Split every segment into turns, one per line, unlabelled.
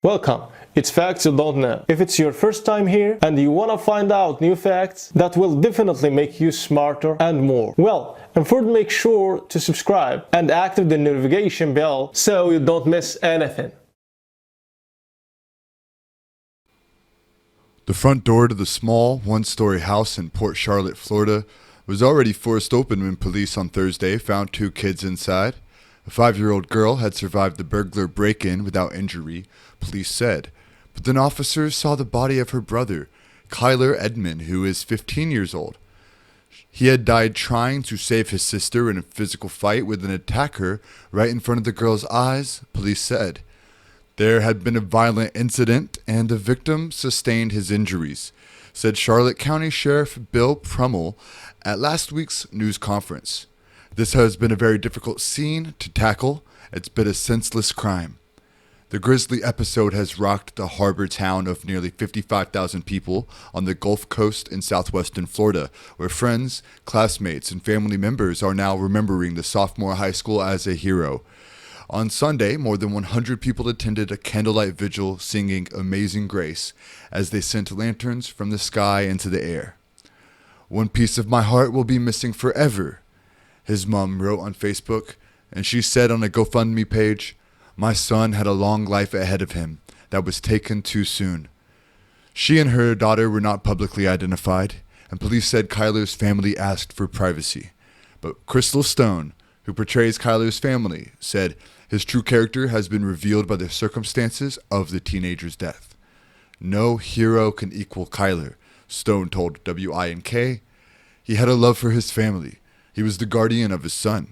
Welcome. It's Facts You Don't Know. If it's your first time here and you want to find out new facts that will definitely make you smarter and more, well, and first make sure to subscribe and activate the notification bell so you don't miss anything.
The front door to the small, one-story house in Port Charlotte, Florida, was already forced open when police on Thursday found two kids inside. A 5-year-old girl had survived the burglar break-in without injury, police said. But then officers saw the body of her brother, Kyler Edmond, who is 15 years old. He had died trying to save his sister in a physical fight with an attacker right in front of the girl's eyes, police said. There had been a violent incident and the victim sustained his injuries, said Charlotte County Sheriff Bill Prummel at last week's news conference. This has been a very difficult scene to tackle. It's been a senseless crime. The grisly episode has rocked the harbor town of nearly 55,000 people on the Gulf Coast in southwestern Florida, where friends, classmates, and family members are now remembering the sophomore high school as a hero. On Sunday, more than 100 people attended a candlelight vigil singing Amazing Grace as they sent lanterns from the sky into the air. "One piece of my heart will be missing forever," his mom wrote on Facebook, and she said on a GoFundMe page, "My son had a long life ahead of him that was taken too soon." She and her daughter were not publicly identified, and police said Kyler's family asked for privacy. But Crystal Stone, who portrays Kyler's family, said his true character has been revealed by the circumstances of the teenager's death. "No hero can equal Kyler," Stone told WINK. "He had a love for his family. He was the guardian of his son."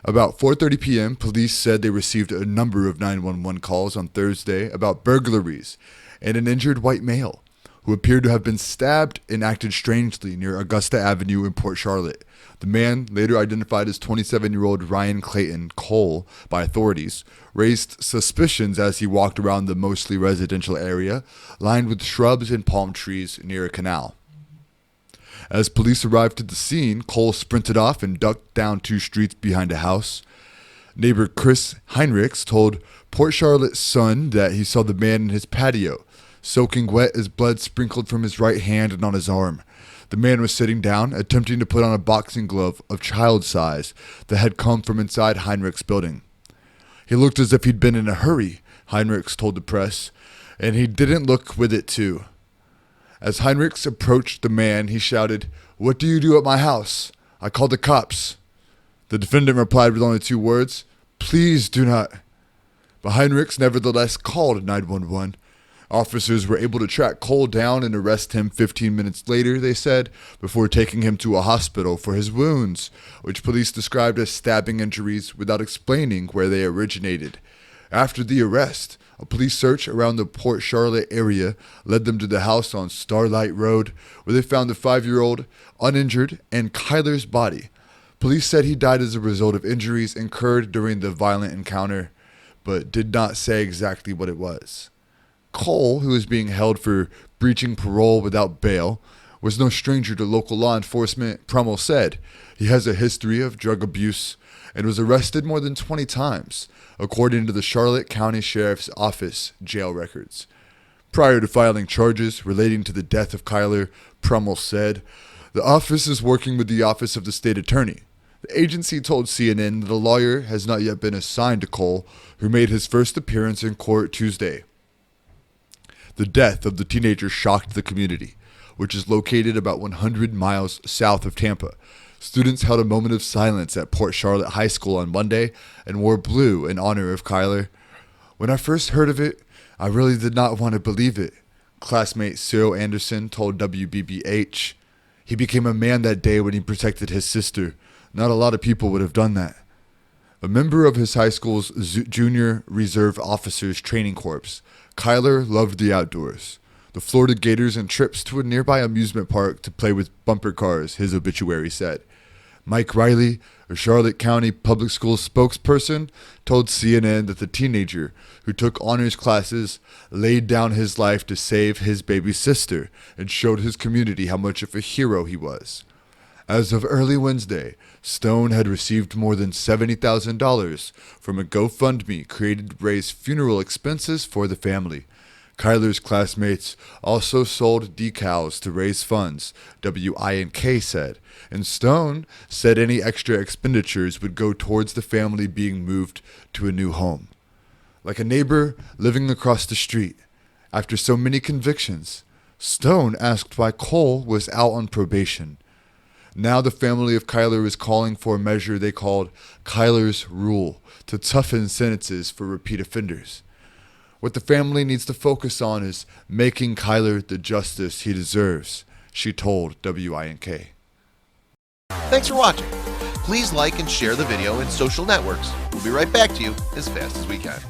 About 4:30 p.m., police said they received a number of 911 calls on Thursday about burglaries and an injured white male who appeared to have been stabbed and acted strangely near Augusta Avenue in Port Charlotte. The man, later identified as 27-year-old Ryan Clayton Cole by authorities, raised suspicions as he walked around the mostly residential area lined with shrubs and palm trees near a canal. As police arrived at the scene, Cole sprinted off and ducked down 2 streets behind a house. Neighbor Chris Heinrichs told Port Charlotte Sun that he saw the man in his patio, soaking wet as blood sprinkled from his right hand and on his arm. The man was sitting down, attempting to put on a boxing glove of child size that had come from inside Heinrichs' building. "He looked as if he'd been in a hurry," Heinrichs told the press, "and he didn't look with it too." As Heinrichs approached the man, he shouted, "What do you do at my house? I called the cops." The defendant replied with only 2 words, "Please do not." But Heinrichs nevertheless called 911. Officers were able to track Cole down and arrest him 15 minutes later, they said, before taking him to a hospital for his wounds, which police described as stabbing injuries without explaining where they originated. After the arrest, a police search around the Port Charlotte area led them to the house on Starlight Road, where they found the 5-year-old, uninjured, and Kyler's body. Police said he died as a result of injuries incurred during the violent encounter, but did not say exactly what it was. Cole, who is being held for breaching parole without bail, was no stranger to local law enforcement, Prummel said. He has a history of drug abuse and was arrested more than 20 times, according to the Charlotte County Sheriff's Office jail records. Prior to filing charges relating to the death of Kyler, Prummel said, "The office is working with the Office of the State Attorney." The agency told CNN that a lawyer has not yet been assigned to Cole, who made his first appearance in court Tuesday. The death of the teenager shocked the community, which is located about 100 miles south of Tampa. Students held a moment of silence at Port Charlotte High School on Monday and wore blue in honor of Kyler. "When I first heard of it, I really did not want to believe it," classmate Cyril Anderson told WBBH. "He became a man that day when he protected his sister. Not a lot of people would have done that." A member of his high school's Junior Reserve Officers Training Corps, Kyler loved the outdoors, the Florida Gators, and trips to a nearby amusement park to play with bumper cars, his obituary said. Mike Riley, a Charlotte County Public Schools spokesperson, told CNN that the teenager, who took honors classes, laid down his life to save his baby sister and showed his community how much of a hero he was. As of early Wednesday, Stone had received more than $70,000 from a GoFundMe created to raise funeral expenses for the family. Kyler's classmates also sold decals to raise funds, WINK said, and Stone said any extra expenditures would go towards the family being moved to a new home. Like a neighbor living across the street, after so many convictions, Stone asked why Cole was out on probation. Now the family of Kyler is calling for a measure they called Kyler's Rule to toughen sentences for repeat offenders. What the family needs to focus on is making Kyler the justice he deserves, she told WINK.
Thanks for watching. Please like and share the video in social networks. We'll be right back to you as fast as we can.